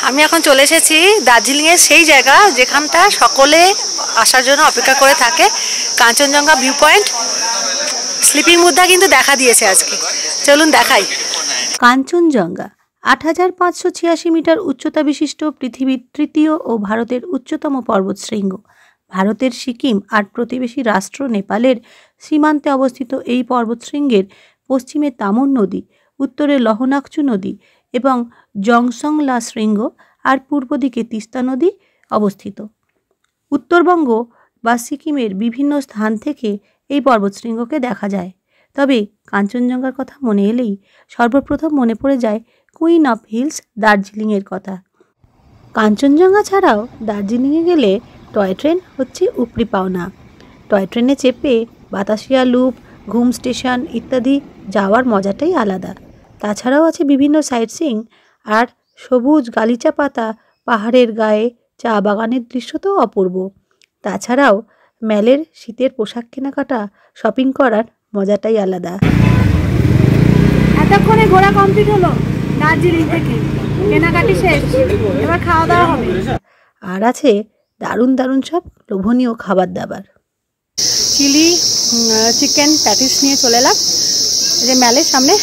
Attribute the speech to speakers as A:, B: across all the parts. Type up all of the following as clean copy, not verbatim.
A: আমি এখন চলে এসেছি দার্জিলিংয়ের সেই জায়গা যেখানটা সকলে আসার জন্য অপেক্ষা করে থাকে, কাঞ্চনজঙ্ঘা ভিউ পয়েন্ট। স্লিপিং মুদ্রা কিন্তু দেখা দিয়েছে আজকে, চলুন দেখাই।
B: কাঞ্চনজঙ্ঘা ৮৫৮৬ মিটার উচ্চতা বিশিষ্ট পৃথিবীর তৃতীয় ও ভারতের উচ্চতম পর্বতশৃঙ্গ। ভারতের সিকিম আর প্রতিবেশী রাষ্ট্র নেপালের সীমান্তে অবস্থিত এই পর্বতশৃঙ্গের পশ্চিমে তামর নদী, উত্তরে লহনাকচু নদী এবং জংসংলা শৃঙ্গ আর পূর্ব দিকে তিস্তা নদী অবস্থিত। উত্তরবঙ্গ বা সিকিমের বিভিন্ন স্থান থেকে এই পর্বতশৃঙ্গকে দেখা যায়। তবে কাঞ্চনজঙ্ঘার কথা মনে এলেই সর্বপ্রথম মনে পড়ে যায় কুইন অফ হিলস দার্জিলিংয়ের কথা। কাঞ্চনজঙ্ঘা ছাড়াও দার্জিলিংয়ে গেলে টয় ট্রেন হচ্ছে উপরি পাওনা। টয় ট্রেনে চেপে বাতাসিয়া লুপ, ঘুম স্টেশন ইত্যাদি যাওয়ার মজাটাই আলাদা। তাছাড়াও আছে বিভিন্ন সাইট সিইং আর সবুজ গালিচা পাতা পাহাড়ের গায়ে চা বাগানের দৃশ্য তো অপূর্ব। তাছাড়াও ম্যালের শীতের পোশাক কেনাকাটা, শপিং করার মজাটাই আলাদা।
A: এতক্ষণে ঘোরা কমপ্লিট হলো দার্জিলিং থেকে, কেনাকাটি শেষ, এবার খাওয়া দাওয়া হবে।
B: আর আছে দারুণ দারুণ সব লোভনীয় খাবার দাবার।
A: চিলি চিকেন প্যাটিস নিয়ে চলে এলাম এই যে ম্যালের সামনে।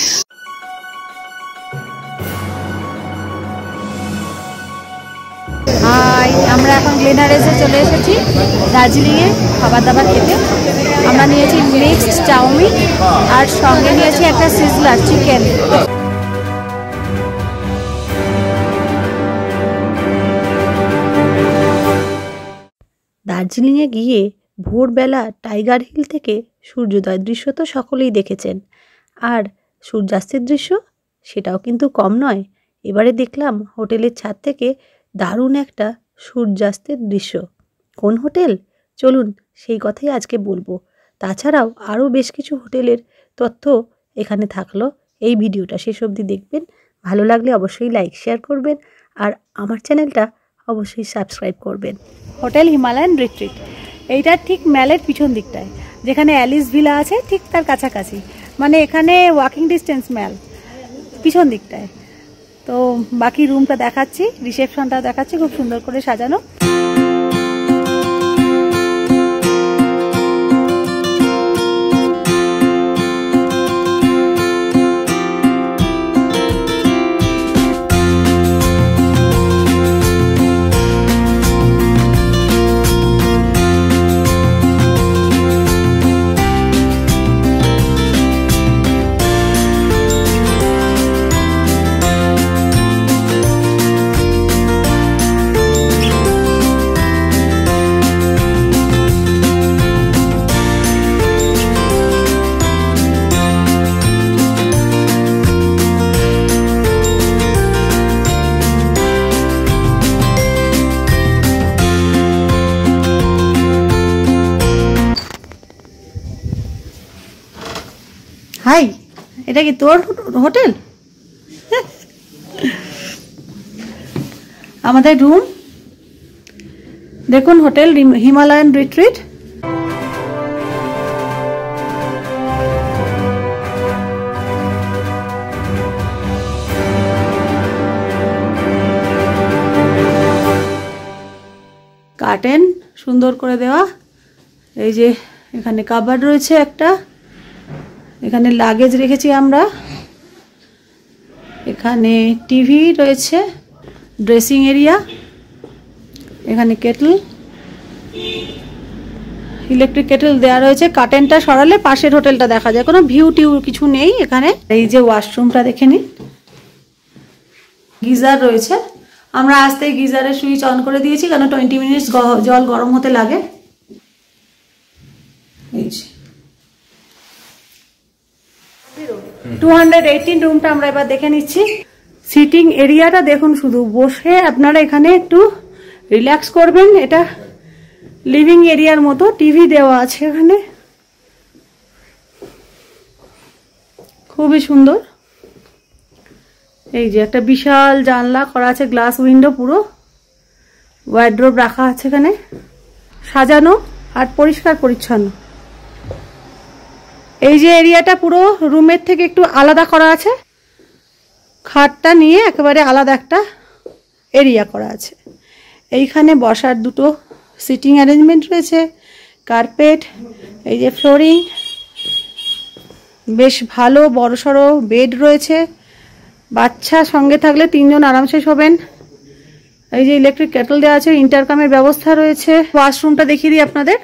A: আমরা এখন গ্লেনারেসে চলে এসেছি দার্জিলিংয়ে খাবার দাবার খেতে। আমরা নিয়েছি মিক্সড চাউমিন আর সঙ্গে নিয়েছি একটা সিজলার চিকেন।
B: দার্জিলিংয়ে গিয়ে ভোরবেলা টাইগার হিল থেকে সূর্যোদয় দৃশ্য তো সকলেই দেখেছেন, আর সূর্যাস্তের দৃশ্য সেটাও কিন্তু কম নয়। এবারে দেখলাম হোটেলের ছাদ থেকে দারুণ একটা সূর্যাস্তের দৃশ্য। কোন হোটেল? চলুন সেই কথাই আজকে বলবো। তাছাড়াও আরও বেশ কিছু হোটেলের তথ্য এখানে থাকলো। এই ভিডিওটা শেষ অবধি দেখবেন। ভালো লাগলে অবশ্যই লাইক শেয়ার করবেন আর আমার চ্যানেলটা অবশ্যই সাবস্ক্রাইব করবেন।
A: হোটেল হিমালয়ান রিট্রিট, এইটার ঠিক ম্যালের পিছন দিকটায়, যেখানে অ্যালিস ভিলা আছে ঠিক তার কাছাকাছি, মানে এখানে ওয়াকিং ডিস্টেন্স ম্যাল পিছন দিকটায়। তো বাকি রুমটা দেখাচ্ছি, রিসেপশনটা দেখাচ্ছি, খুব সুন্দর করে সাজানো। হাই, এটা কি তোর হোটেল? আমাদের রুম দেখুন, হোটেল হিমালয়ান রিট্রিট। কার্টেন সুন্দর করে দেওয়া, এই যে এখানে কাবার্ড রয়েছে একটা, এখানে লাগেজ রেখেছি আমরা, এখানে টিভি রয়েছে, ড্রেসিং এরিয়া, এখানে কেটল, ইলেকট্রিক কেটল দেওয়া রয়েছে। কার্টেনটা সরালে পাশের হোটেলটা দেখা যায়, কোনো ভিউ টিউ কিছু নেই এখানে। এই যে ওয়াশরুমটা দেখে নিন, গিজার রয়েছে। আমরা আসতেই গিজারের সুইচ অন করে দিয়েছি, কারণ 20 মিনিটস জল গরম হতে লাগে। এই যে 218 রুমটা আমরা এবার দেখে নিচ্ছি। সিটিং এরিয়াটা দেখুন, শুধু বসে আপনারা এখানে একটু রিল্যাক্স করবেন। এটা লিভিং এরিয়ার মতো, টিভি দেওয়া আছে এখানে, খুবই সুন্দর। এই যে একটা বিশাল জানলা করা আছে, গ্লাস উইন্ডো, পুরো ওয়ার্ড্রোব রাখা আছে এখানে, সাজানো আর পরিষ্কার পরিচ্ছন্ন। এই যে এরিয়াটা পুরো রুমের থেকে একটু আলাদা করা আছে, খাটটা নিয়ে একেবারে আলাদা একটা এরিয়া করা আছে। এইখানে বসার দুটো সিটিং অ্যারেঞ্জমেন্ট রয়েছে, কার্পেট, এই যে ফ্লোরিং, বেশ ভালো বড়সড় বেড রয়েছে। বাচ্চা সঙ্গে থাকলে 3 জন আরামসে শোবেন। এই যে ইলেকট্রিক কেটল দেওয়া আছে, ইন্টারকামের ব্যবস্থা রয়েছে। ওয়াশরুমটা দেখিয়ে দিই আপনাদের।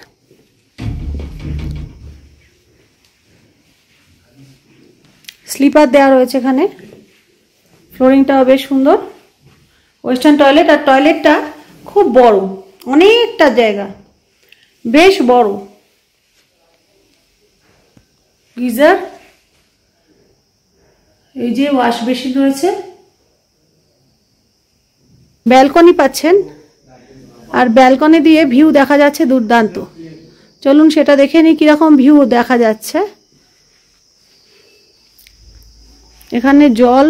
A: স্লিপার দেওয়া রয়েছে এখানে, ফ্লোরিংটাও বেশ সুন্দর। ওয়েস্টার্ন টয়লেট, আর টয়লেটটা খুব বড়, অনেকটা জায়গা, বেশ বড়। গিজার, এই যে ওয়াশ বেসিন রয়েছে, ব্যালকনি পাচ্ছেন, আর ব্যালকনি দিয়ে ভিউ দেখা যাচ্ছে দুর্দান্ত। চলুন সেটা দেখে নিই কিরকম ভিউ দেখা যাচ্ছে। এখানে জল,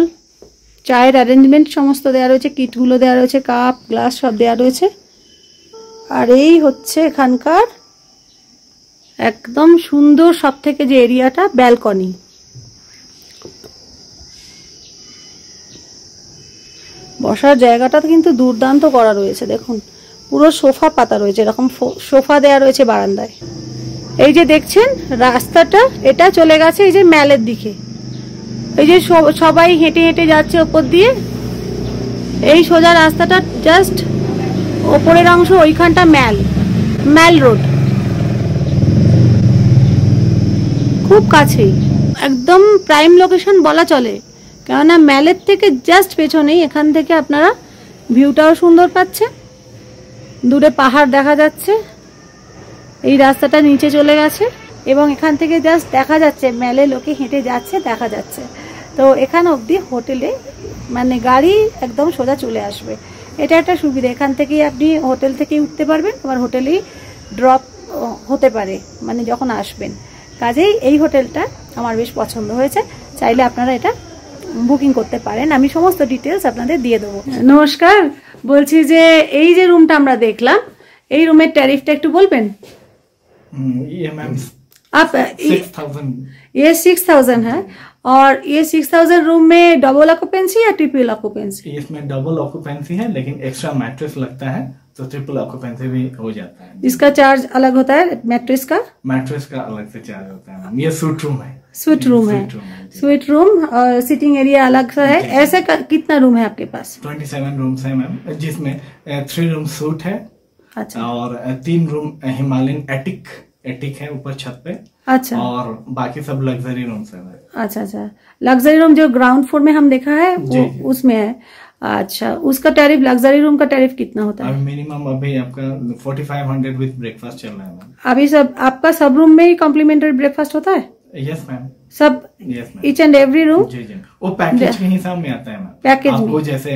A: চায়ের অ্যারেঞ্জমেন্ট সমস্ত দেওয়া রয়েছে, কিটগুলো দেওয়া রয়েছে, কাপ গ্লাস সব দেওয়া রয়েছে। আর এই হচ্ছে এখানকার একদম সুন্দর সব থেকে যে এরিয়াটা, ব্যালকনি। বসার জায়গাটা কিন্তু দুর্দান্ত করা রয়েছে, দেখুন পুরো সোফা পাতা রয়েছে, এরকম সোফা দেওয়া রয়েছে বারান্দায়। এই যে দেখছেন রাস্তাটা, এটা চলে গেছে এই যে ম্যালের দিকে। এই যে সবাই হেঁটে হেঁটে যাচ্ছে ওপর দিয়ে, এই সোজা রাস্তাটা জাস্ট ওপরের অংশ, ওইখানটা ম্যাল রোড, খুব কাছেই, একদম প্রাইম লোকেশন বলা চলে। কেননা ম্যালের থেকে জাস্ট পেছনেই, এখান থেকে আপনারা ভিউটাও সুন্দর পাচ্ছেন, দূরে পাহাড় দেখা যাচ্ছে। এই রাস্তাটা নিচে চলে গেছে এবং এখান থেকে জাস্ট দেখা যাচ্ছে ম্যালে লোকে হেঁটে যাচ্ছে, দেখা যাচ্ছে। তো এখান অবধি হোটেলে মানে গাড়ি একদম সোজা চলে আসবে, এটা একটা সুবিধা। এখান থেকেই আপনি হোটেল থেকেই উঠতে পারবেন, আবার হোটেলেই ড্রপ হতে পারে মানে যখন আসবেন। কাজেই এই হোটেলটা আমার বেশ পছন্দ হয়েছে, চাইলে আপনারা এটা বুকিং করতে পারেন। আমি সমস্ত ডিটেলস আপনাদের দিয়ে দেবো। নমস্কার, বলছি যে এই যে রুমটা আমরা দেখলাম, এই রুমের ট্যারিফটা একটু বলবেন?
C: ये मैम
A: आप
C: 6,000।
A: ये 6,000 है, और ये 6,000 रूम में डबल ऑक्यूपेंसी या ट्रिपल ऑक्यूपेंसी?
C: इसमें डबल ऑक्यूपेंसी है, लेकिन एक्स्ट्रा मैट्रेस लगता है तो ट्रिपल ऑक्यूपेंसी भी हो जाता है।
A: इसका चार्ज अलग होता है मैट्रेस का?
C: मैट्रेस का अलग से चार्ज होता है मैम। ये सूट रूम है।
A: स्वीट रूम है, स्वीट रूम, और सिटिंग एरिया अलग सा है। ऐसे कितना रूम है आपके पास?
C: 27 रूम्स है मैम, जिसमें 3 रूम सूट है।
A: अच्छा,
C: और 3 रूम हिमालयन एटिक है ऊपर छत पे।
A: अच्छा,
C: और बाकी सब लग्जरी रूम्स है मैम।
A: अच्छा अच्छा। लग्जरी रूम जो ग्राउंड फ्लोर में हम देखा है वो उसमें है। अच्छा, उसका टैरिफ, लग्जरी रूम का टैरिफ कितना होता है?
C: मिनिमम अभी आपका 4500 विद ब्रेकफास्ट चल रहा है मैम।
A: अभी सब आपका सब रूम में ही कॉम्प्लीमेंट्री ब्रेकफास्ट होता है?
C: यस मैम,
A: सब,
C: yes ma'am,
A: each and every room?
C: जी जी, वो पैकेज के हिसाब में आता है मैम।
A: पैकेज
C: आपको
A: में
C: जैसे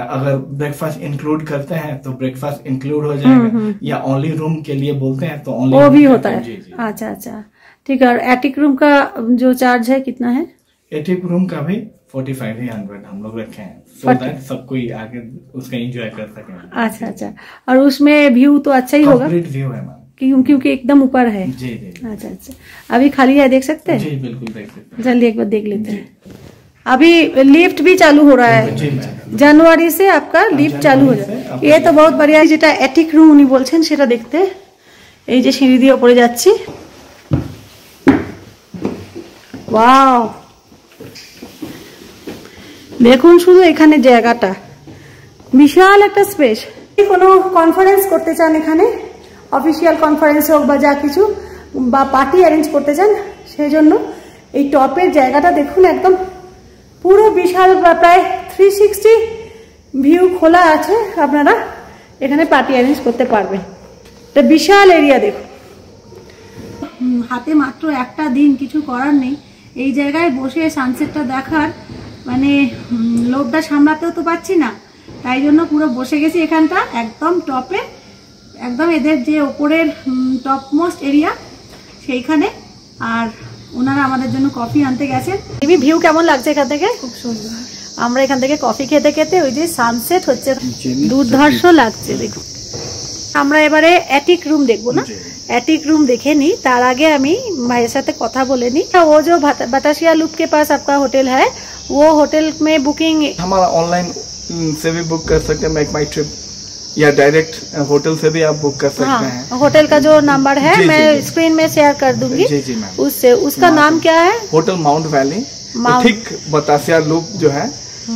C: अगर ब्रेकफास्ट इंक्लूड करते हैं तो ब्रेकफास्ट इंक्लूड हो जाएगा, या ओनली रूम के लिए बोलते हैं तो ओनली
A: वो भी होता है।
C: जी जी।
A: अच्छा अच्छा, ठीक है। और एटिक रूम का जो चार्ज है कितना है?
C: एटिक रूम का भी 4500 हम लोग रखे हैं, सो दैट सब कोई आगे उसका एंजॉय कर सके।
A: अच्छा अच्छा, और उसमें व्यू तो अच्छा ही होगा
C: कंप्लीट व्यू है मैम,
A: क्योंकि एकदम ऊपर है।
C: जी जी।
A: अच्छा अच्छा, अभी खाली है, देख सकते हैं?
C: जी बिल्कुल देख सकते हैं।
A: जल्दी एक बार देख लेते हैं। अभी लिफ्ट भी चालू हो रहा है,
C: जी मैम,
A: जनवरी से आपका लिफ्ट चालू हो जाए, ये तो बहुत बढ़िया। যেটা এটিক রুম উনি বলছেন সেটা দেখতে, এই যে সিঁড়ি দিয়ে উপরে যাচ্ছি। ওয়াও, দেখুন শুধু এখানে জায়গাটা, বিশাল একটা স্পেস। কোনো কনফারেন্স করতে চান এখানে, অফিসিয়াল কনফারেন্স হোক বা যা কিছু, বা পার্টি অ্যারেঞ্জ করতে চান, সেই জন্য এই টপের জায়গাটা দেখুন, একদম পুরো বিশাল, প্রায় 360 ভিউ খোলা আছে। আপনারা এখানে পার্টি অ্যারেঞ্জ করতে পারবেন। এটা বিশাল এরিয়া দেখুন। হাতে মাত্র একটা দিন, কিছু করার নেই। এই জায়গায় বসে সানসেটটা দেখার মানে লোভটা সামলাতেও তো পাচ্ছি না, তাই জন্য পুরো বসে গেছি এখানটা একদম টপে, একদম এদের যে ওপরের টপ মোস্ট এরিয়া সেইখানে। আর ওনারা আমাদের জন্য কফি আনতে গেছেন। ভিউ কেমন লাগছে এখান থেকে? খুব সুন্দর। আমরা এখান থেকে কফি খেতে খেতে ওই যে সানসেট হচ্ছে, দুর্ধর্ষ লাগছে দেখুন। আমরা এবারে एटिक रूम देखबो ना, एटिक रूम देखे नी, तार आगे আমি ভাইয়ের সাথে কথা বলে नी। वो जो बतासिया लूप के पास आपका होटल है, वो होटल में बुकिंग
C: हमारा ऑनलाइन से भी बुक कर सकते हैं, मेक माई ट्रिप, या डायरेक्ट होटल से भी आप बुक कर सकते हैं।
A: होटल का जो नंबर है मैं स्क्रीन में शेयर कर दूंगी।
C: जी जी मैम।
A: उससे उसका नाम क्या है?
C: होटल माउंट वैली, ठीक बतासिया लूप जो है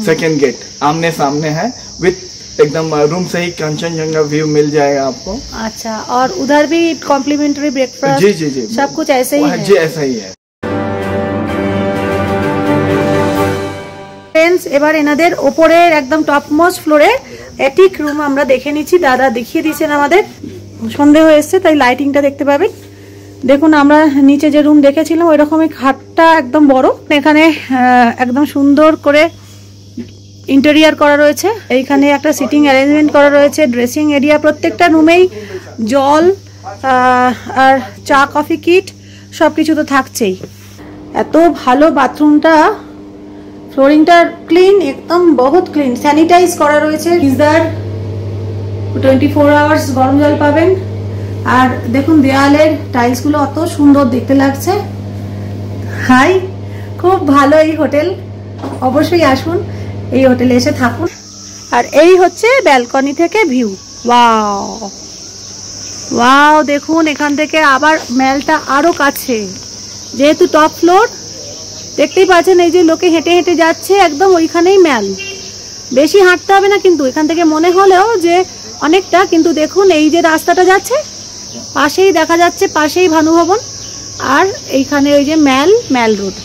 C: सेकेंड गेट आमने सामने है, विथ एकदम रूम से ही कंचनजंगा व्यू मिल जाएगा आपको।
A: अच्छा, और उधर भी कॉम्प्लीमेंट्री ब्रेकफास्ट?
C: जी जी जी,
A: सब कुछ ऐसे ही है?
C: जी ऐसा ही है।
A: ফ্রেন্ডস, এবার এনাদের ওপরের একদম টপ মোস্ট ফ্লোরে অ্যাটিক রুম আমরা দেখে নিচ্ছি। দাদা দেখিয়ে দিয়েছেন আমাদের, সন্ধে হয়ে এসছে তাই লাইটিংটা দেখতে পাবেন। দেখুন আমরা নিচে যে রুম দেখেছিলাম ওই রকমই, খাটটা একদম বড়, এখানে একদম সুন্দর করে ইন্টেরিয়ার করা রয়েছে। এইখানে একটা সিটিং অ্যারেঞ্জমেন্ট করা রয়েছে, ড্রেসিং এরিয়া, প্রত্যেকটা রুমেই জল আর চা কফি কিট সবকিছু তো থাকছেই। এত ভালো বাথরুমটা, ফ্লোরিংটা ক্লিন, একদম বহুত ক্লিন, স্যানিটাইজ করা রয়েছে। গিজার 24 আওয়ার্স গরম জল পাবেন। আর দেখুন দেওয়ালের টাইলস গুলো অত সুন্দর দেখতে লাগছে। হাই, খুব ভালো এই হোটেল, অবশ্যই আসুন, এই হোটেলে এসে থাকুন। আর এই হচ্ছে ব্যালকনি থেকে ভিউ। ওয়াও ওয়াও, দেখুন এখান থেকে আবার ম্যালটা আরো কাছে, যেহেতু টপ ফ্লোর দেখতেই পাচ্ছেন। এই যে লোকে হেঁটে হেঁটে যাচ্ছে, একদম ওইখানেই ম্যাল, বেশি হাঁটতে হবে না কিন্তু এখান থেকে মনে হলেও যে অনেকটা, কিন্তু দেখুন এই যে রাস্তাটা যাচ্ছে পাশেই দেখা যাচ্ছে, পাশেই ভানুভবন, আর এইখানে ওই যে ম্যাল রোড,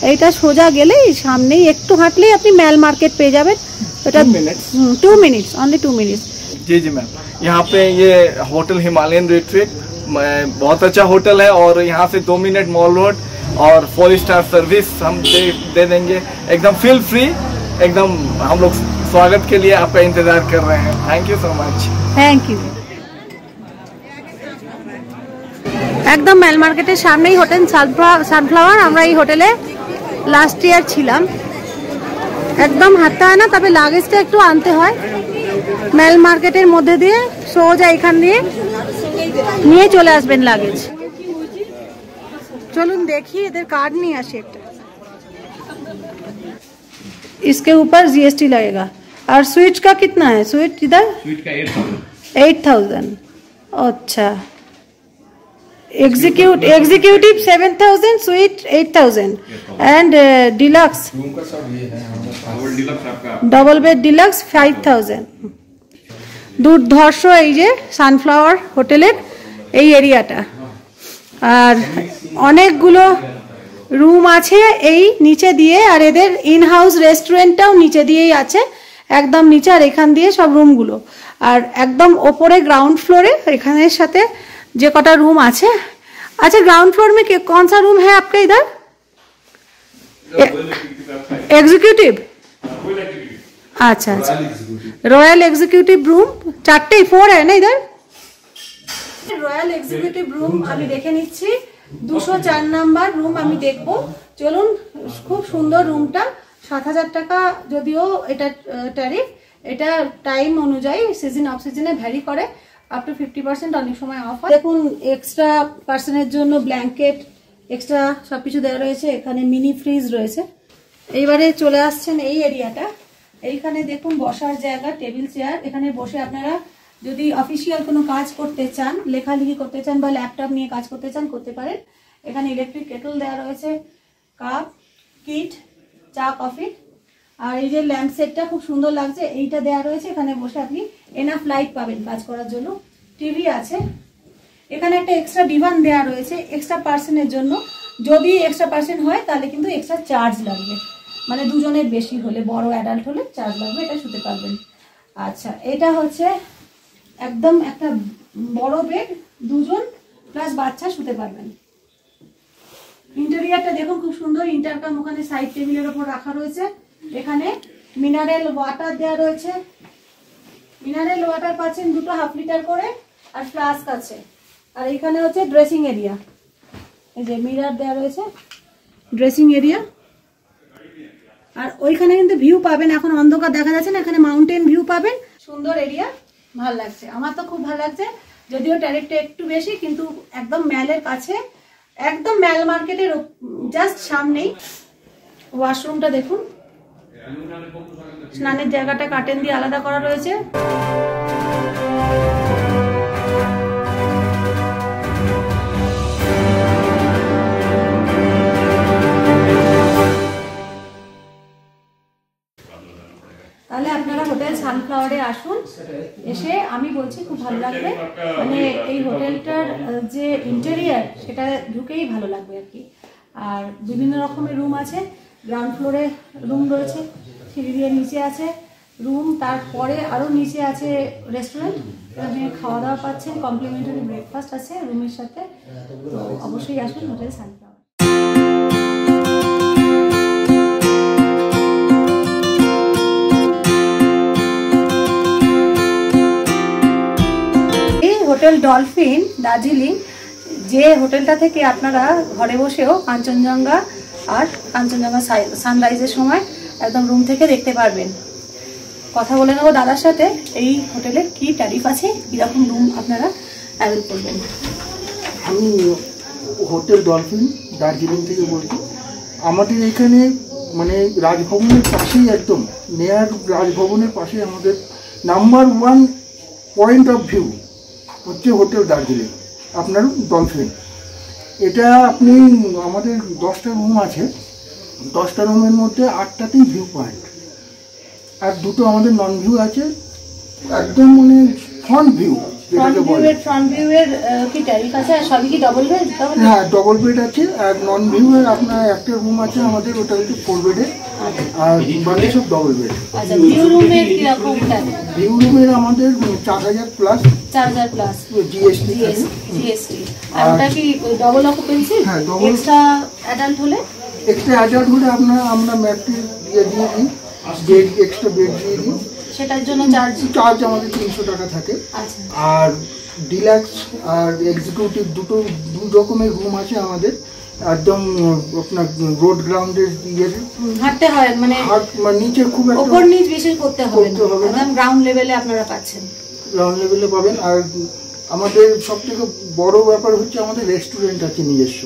A: এইটা সোজা গেলেই সামনেই একটু হাঁটলেই আপনি ম্যাল মার্কেট পেয়ে যাবেন। এটা 2 মিনিটস, অনলি 2 मिनट्स।
C: जी जी मैम, यहाँ पे ये होटल हिमालयन रिट्रीट बहुत अच्छा होटल है, और यहाँ से 2 मिनट मॉल रोड, और 4 स्टार सर्विस हम दे देंगे, एकदम फील फ्री, एकदम हम लोग स्वागत के लिए आपका इंतजार कर रहे हैं। Thank you so much.
A: Thank you. একদম ম্যাল মার্কেটের সামনেই হোটেল সানফ্লাওয়ার। আমরা এই হোটেলে লাস্ট ইয়ার ছিলাম। একদম হাঁটতে হয় না, তবে লাগেজটা একটু আনতে হয়। ম্যাল মার্কেটের মধ্যে দিয়ে সোজা এখান দিয়ে নিয়ে চলে আসবেন লাগেজ। चलून देखिए, इधर कार्ड नहीं आशे एकटा, इसके ऊपर जीएसटी लगेगा। और स्वीट का कितना है? स्वीट इधर
D: स्वीट का
A: 8,000। अच्छा, executive 7,000, sweet 8,000, and deluxe
D: room का सब ये है, डबल डिलक्स आपका,
A: डबल बेड डिलक्स 5,000। দুর্ধর্ষ এই যে সানফ্লাওয়ার হোটেলের এই এরিয়াটা, আর অনেকগুলো রুম আছে এই নিচে দিয়ে, আর এদের ইন হাউস রেস্টুরেন্টটাও নিচে দিয়েই আছে, একদম নিচে। আর এখান দিয়ে সব রুমগুলো, আর একদম ওপরে গ্রাউন্ড ফ্লোরে এখানের সাথে যে কটা রুম আছে। अच्छा, ग्राउंड फ्लोर में कौन सा रूम है आपका इधर? एग्जीक्यूटिव। अच्छा अच्छा, रॉयल एग्जीक्यूटिव रूम 4 है ना इधर? রয়্যাল এক্সিকিউটিভ রুম আমি দেখে নিচ্ছি, 204 নাম্বার রুম আমি দেখবো। চলুন, খুব সুন্দর রুমটা, 7,000 টাকা যদিও এটা ট্যারিফ, এটা টাইম অনুযায়ী সিজন অফ সিজনে ভ্যারি করে, আপ টু 50% অনেক সময় অফ হয়। দেখুন এক্সট্রা পার্সনের জন্য ব্ল্যাঙ্কেট এক্সট্রা সবকিছু দেওয়া রয়েছে, এখানে মিনি ফ্রিজ রয়েছে। এইবারে চলে আসছেন এই এরিয়াটা, এইখানে দেখুন বসার জায়গা, টেবিল চেয়ার, এখানে বসে আপনারা যদি অফিসিয়াল কোনো কাজ করতে চান, লেখালেখি করতে চান বা ল্যাপটপ নিয়ে কাজ করতে চান করতে পারেন। এখানে ইলেকট্রিক কেটল দেওয়া রয়েছে, কাপ কিট, চা কফি, আর এই যে ল্যাম্প সেটটা খুব সুন্দর লাগছে, এইটা দেওয়া রয়েছে। এখানে বসে আপনি এনাফ লাইট পাবেন কাজ করার জন্য। টিভি আছে, এখানে একটা এক্সট্রা ডিভান দেওয়া রয়েছে এক্সট্রা পার্সনের জন্য। যদি এক্সট্রা পার্সন হয় তাহলে কিন্তু এক্সট্রা চার্জ লাগবে, মানে দুজনের বেশি হলে, বড় অ্যাডাল্ট হলে চার্জ লাগবে, এটা শুতে পারবেন। আচ্ছা, এটা হচ্ছে একদম একটা বড় বেড, 2জন প্লাস বাচ্চা শুতে পারবেন। ইন্টেরিয়ারটা দেখুন খুব সুন্দর, ইন্টারকম ওখানে সাইড টেবিলের উপর রাখা রয়েছে। এখানে মিনারেল ওয়াটার দেওয়া রয়েছে, মিনারেল ওয়াটার পাচ্ছেন 2 হাফ লিটার করে, আর ফ্লাস্ক আছে। আর এখানে হচ্ছে ড্রেসিং এরিয়া, এই যে মিরর দেওয়া রয়েছে, ড্রেসিং এরিয়া। আর ওইখানে কিন্তু ভিউ পাবেন, এখন অন্ধকার দেখা যাচ্ছে না, এখানে মাউন্টেন ভিউ পাবেন, সুন্দর এরিয়া, ভালো লাগছে, আমার তো খুব ভালো লাগছে। যদিও ট্যারিফটা একটু বেশি, কিন্তু একদম ম্যালের কাছে, একদম ম্যাল মার্কেটের জাস্ট সামনেই। ওয়াশরুমটা দেখুন, স্নানের জায়গাটা কার্টেন দিয়ে আলাদা করা রয়েছে। তাহলে আপনারা হোটেল সানফ্লাওয়ারে আসুন, এসে আমি বলছি খুব ভালো লাগবে। মানে এই হোটেলটার যে ইন্টেরিয়ার সেটা ঢুকেই ভালো লাগবে আর কি। আর বিভিন্ন রকমের রুম আছে, গ্রাউন্ড ফ্লোরে রুম রয়েছে, সিঁড়ি দিয়ে নিচে আছে রুম, তারপরে আরও নিচে আছে রেস্টুরেন্ট, এখানে খাওয়া দাওয়া পাচ্ছেন, কমপ্লিমেন্টারি ব্রেকফাস্ট আছে রুমের সাথে। তো অবশ্যই আসুন hotel sunflower. Hotel dolphin Darjeeling, যে হোটেলটা থেকে আপনারা ঘরে বসেও কাঞ্চনজঙ্ঘা আর কাঞ্চনজঙ্ঘা সানরাইজের সময় একদম রুম থেকে দেখতে পারবেন। কথা বলে নেবো দাদার সাথে এই হোটেলে কি ট্যারিফ আছে, কীরকম রুম আপনারা অ্যাভেল করবেন।
E: আমি হোটেল ডলফিন দার্জিলিং থেকে বলছি। আমাদের এখানে মানে রাজভবনের পাশেই, একদম নেয়ার রাজভবনের পাশে আমাদের নাম্বার 1 পয়েন্ট অফ ভিউ হচ্ছে হোটেল দার্জিলিং, আপনার ডলফিন। এটা আপনি আমাদের 10টা রুম আছে, 10টা রুমের মধ্যে 8টাতেই ভিউ পয়েন্ট, আর 2টো আমাদের নন ভিউ আছে, একদম মানে ফ্রন্ট ভিউ যেটাকে বলে।
A: ফ্রন্ট ভিউ এর কি ট্যারিফ আছে? আর সবই কি ডবল বেড?
E: হ্যাঁ, ডবল বেড আছে। আর নন ভিউ এর আপনার একটা রুম আছে আমাদের, ওটা হচ্ছে 4 বেডের, আর বাকি সব ডবল বেড।
A: আচ্ছা, ভিউ রুমের কি রকম ট্যারিফ?
E: ভিউ রুমের আমাদের 4000 প্লাস,
A: 4000 প্লাস
E: জিএসটি।
A: আর ওটা কি ডবল অকুপেন্সি?
E: হ্যাঁ, ডবল।
A: এক্সট্রা অ্যাডাল্ট হলে?
E: এক্সট্রা অ্যাডাল্ট হলে আমরা ম্যাট্রিক দিয়ে দিই, বেড এক্সট্রা বেড দিয়ে দিই,
A: সেটার জন্য
E: চার্জ আমাদের 300 টাকা থাকে।
A: আচ্ছা।
E: আর ডিলাক্স আর এক্সিকিউটিভ দু রকমের রুম আছে আমাদের, একদম আপনার রোড গ্রাউন্ডের
A: হাঁটতে হয়, মানে
E: নিচে খুব
A: উপর নিচ বেশি করতে হবে না, একদম গ্রাউন্ড লেভেলে আপনারা পাচ্ছেন,
E: গ্রাউন্ড লেভেলে পাবেন। আর আমাদের সবথেকে বড় ব্যাপার হচ্ছে আমাদের রেস্টুরেন্ট আছে নিজস্ব।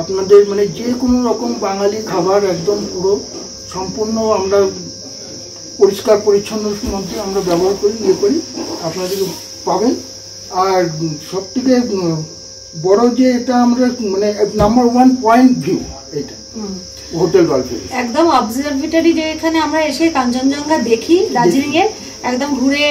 E: আপনাদের মানে যে কোনো রকম বাঙালি খাবার একদম পুরো সম্পূর্ণ আমরা পরিষ্কার পরিচ্ছন্ন মধ্যে আমরা ব্যবহার করি, করি, আপনাদের পাবেন। আর সবথেকে বড় যে এটা আমরা মানে নাম্বার 1 পয়েন্ট ভিউ, এটা হোটেল ডলফিন
A: একদম অবজারভেটরি, যে এখানে আমরা এসে কাঞ্চনজঙ্ঘা দেখি দার্জিলিং এর, একদম ঘুরে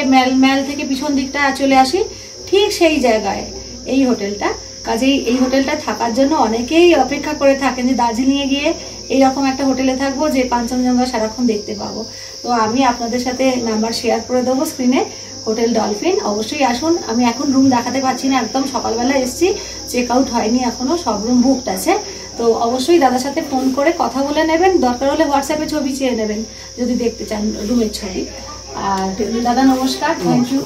A: ম্যাল থেকে পিছন দিকটা চলে আসি, ঠিক সেই জায়গায় এই হোটেলটা। কাজেই এই হোটেলটা থাকার জন্য অনেকেই অপেক্ষা করে থাকেন যে দার্জিলিংয়ে গিয়ে এইরকম একটা হোটেলে থাকবো যে কাঞ্চনজঙ্ঘা সারাক্ষণ দেখতে পাবো। তো আমি আপনাদের সাথে নাম্বার শেয়ার করে দেবো স্ক্রিনে, হোটেল ডলফিন। অবশ্যই আসুন। আমি এখন রুম দেখাতে পারছি না, একদম সকালবেলা এসেছি, চেক আউট হয়নি এখনো, সব রুম বুকড আছে। তো অবশ্যই দাদার সাথে ফোন করে কথা বলে নেবেন, দরকার হলে হোয়াটসঅ্যাপে ছবি চেয়ে নেবেন যদি দেখতে চান রুমের ছবি। আর দাদা নমস্কার, থ্যাংক ইউ।